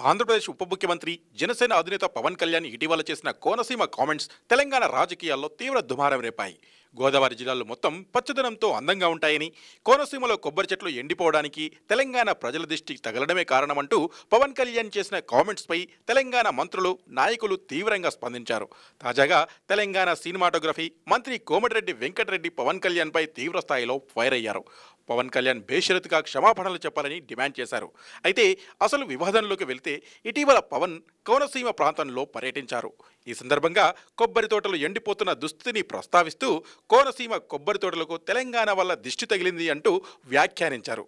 ఆంధ్రప్రదేశ్ ఉప ముఖ్యమంత్రి జనసేన అధినేత పవన్ కళ్యాణ్ ఇటీవల చేసిన కోనసీమ కామెంట్స్ తెలంగాణ రాజకీయాల్లో తీవ్ర దుమారం రేపాయి. గోదావరి జిల్లాలో మొత్తం పచ్చదనంతో అందంగా ఉంటాయని, కోనసీమలో కొబ్బరి చెట్లు ఎండిపోవడానికి తెలంగాణ ప్రజల దృష్టి తగలడమే కారణమంటూ పవన్ కళ్యాణ్ చేసిన కామెంట్స్పై తెలంగాణ మంత్రులు, నాయకులు తీవ్రంగా స్పందించారు. తాజాగా తెలంగాణ సినిమాటోగ్రఫీ మంత్రి కోమటిరెడ్డి వెంకటరెడ్డి పవన్ కళ్యాణ్పై తీవ్ర స్థాయిలో ఫైర్ అయ్యారు. పవన్ కళ్యాణ్ బేషరతుగా క్షమాపణలు చెప్పాలని డిమాండ్ చేశారు. అయితే అసలు వివాదంలోకి వెళ్తే ఇటీవల పవన్ కోనసీమ ప్రాంతంలో పర్యటించారు. ఈ సందర్భంగా కొబ్బరి తోటలు ఎండిపోతున్న దుస్థితిని ప్రస్తావిస్తూ కోనసీమ కొబ్బరి తోటలకు తెలంగాణ వల్ల దిష్టి తగిలింది అంటూ వ్యాఖ్యానించారు.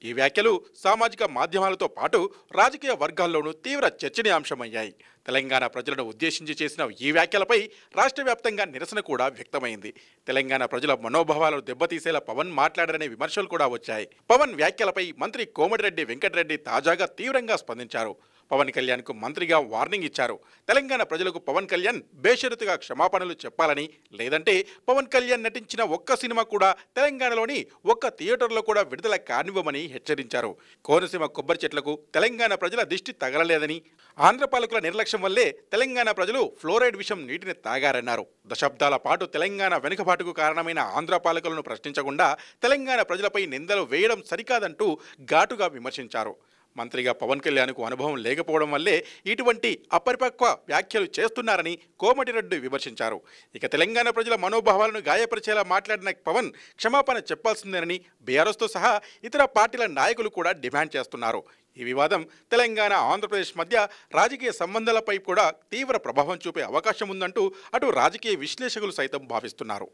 ఈ వ్యాఖ్యలు సామాజిక మాధ్యమాలతో పాటు రాజకీయ వర్గాల్లోనూ తీవ్ర చర్చనీయాంశమయ్యాయి. తెలంగాణ ప్రజలను ఉద్దేశించి చేసిన ఈ వ్యాఖ్యలపై రాష్ట్ర వ్యాప్తంగా నిరసన కూడా వ్యక్తమైంది. తెలంగాణ ప్రజల మనోభావాలను దెబ్బతీసేలా పవన్ మాట్లాడారనే విమర్శలు కూడా వచ్చాయి. పవన్ వ్యాఖ్యలపై మంత్రి కోమటిరెడ్డి వెంకటరెడ్డి తాజాగా తీవ్రంగా స్పందించారు. పవన్ కళ్యాణ్కు మంత్రిగా వార్నింగ్ ఇచ్చారు. తెలంగాణ ప్రజలకు పవన్ కళ్యాణ్ బేషరతుగా క్షమాపణలు చెప్పాలని, లేదంటే పవన్ కళ్యాణ్ నటించిన ఒక్క సినిమా కూడా తెలంగాణలోని ఒక్క థియేటర్లో కూడా విడుదల కానివ్వమని హెచ్చరించారు. కోనసీమ కొబ్బరి చెట్లకు తెలంగాణ ప్రజల దిష్టి తగలలేదని, ఆంధ్ర పాలకుల నిర్లక్ష్యం వల్లే తెలంగాణ ప్రజలు ఫ్లోరైడ్ విషం నీటిని తాగారన్నారు. దశాబ్దాల పాటు తెలంగాణ వెనుకబాటుకు కారణమైన ఆంధ్ర పాలకులను ప్రశ్నించకుండా తెలంగాణ ప్రజలపై నిందలు వేయడం సరికాదంటూ ఘాటుగా విమర్శించారు. మంత్రిగా పవన్ కళ్యాణ్కు అనుభవం లేకపోవడం వల్లే ఇటువంటి అపరిపక్వ వ్యాఖ్యలు చేస్తున్నారని కోమటిరెడ్డి విమర్శించారు. ఇక తెలంగాణ ప్రజల మనోభావాలను గాయపరిచేలా మాట్లాడిన పవన్ క్షమాపణ చెప్పాల్సిందేనని బీఆర్ఎస్తో సహా ఇతర పార్టీల నాయకులు కూడా డిమాండ్ చేస్తున్నారు. ఈ వివాదం తెలంగాణ, ఆంధ్రప్రదేశ్ మధ్య రాజకీయ సంబంధాలపై కూడా తీవ్ర ప్రభావం చూపే అవకాశం ఉందంటూ అటు రాజకీయ విశ్లేషకులు సైతం భావిస్తున్నారు.